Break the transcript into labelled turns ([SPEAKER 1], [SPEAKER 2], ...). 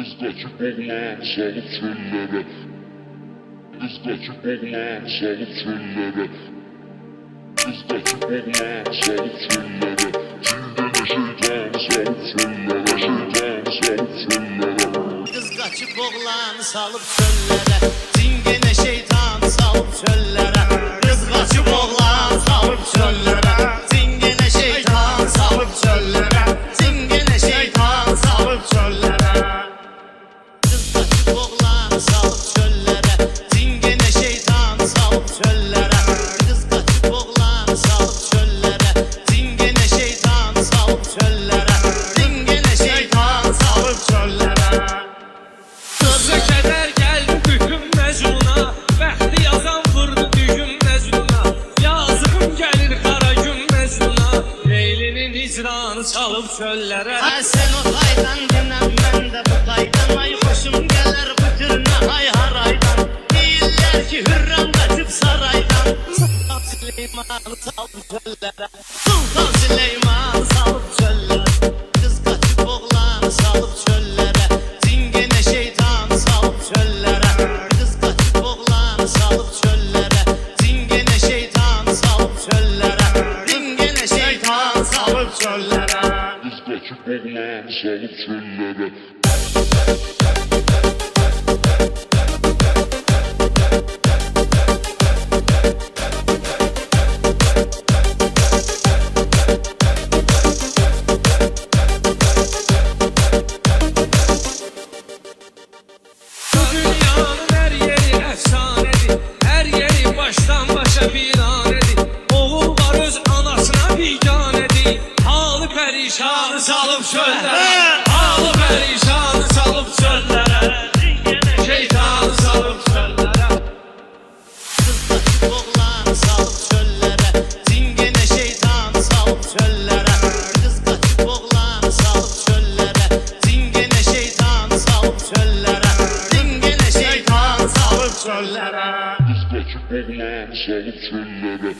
[SPEAKER 1] Kız kaçıp oğlan salıp çöllere. Kız kaçıp oğlan salıp çöllere. Kız kaçıp oğlan salıp çöllere. Cingene şeytan salıp çöllere. Şeytan salıp çöllere.
[SPEAKER 2] Kız kaçıp oğlan salıp çöllere. Cingene şeytan salıp çöllere. Kız kaçıp oğlan salıp çöllere. Cingene şeytan salıp çöllere. Cingene şeytan salıp çöllere. Kız kaçıp oğlan salıp çöllere. Cingene şeytan salıp çöllere. Kız kaçıp oğlan salıp çöllere. Cingene şeytan salıp çöllere. Cingene şeytan salıp çöllere.
[SPEAKER 3] Sözə kədər gəldi bütün məcnuna. Bəxti yazan vurdu düyün məcnuna. Yazığım gəlir qara gün məcnuna. Leylinin hicranı çalıb çöllərə.
[SPEAKER 2] Sen o taydan dinəm, mən də bu taydan. Ay xoşum gələr bu türünə hay haraydan. Deyirlər ki hürrəm qaçıb saraydan. Sultan Süleyman salıb çöllərə. Sultan Süleyman salıb çöllərə. Kız qaçıb oğlan salıb çöllərə. Cingene şeytan salıb çöllərə. Kız qaçıb oğlan salıb çöllərə. Cingene şeytan salıb çöllərə. Cingene şeytan salıb çöllərə.
[SPEAKER 1] Kız kaçıp oğlan salıp çöllere.
[SPEAKER 3] Bu dünyanın hər yeri əfsanədir. Hər yeri başdan başa viranədir. Oğul var öz anasına biganədir. Halı pərişanı salıb çöllərə. Halı pərişanı salıb çöllərə. Şeytanı salıb çöllərə.
[SPEAKER 2] Kız kaçıp oğlan salıp çöllere. Cingene şeytan salıp çöllere. Kız kaçıp oğlan salıp çöllere. Cingene şeytan salıp çöllere. Cingene şeytan salıp çöllere.
[SPEAKER 1] Kız kaçıp oğlan salıp çöllere.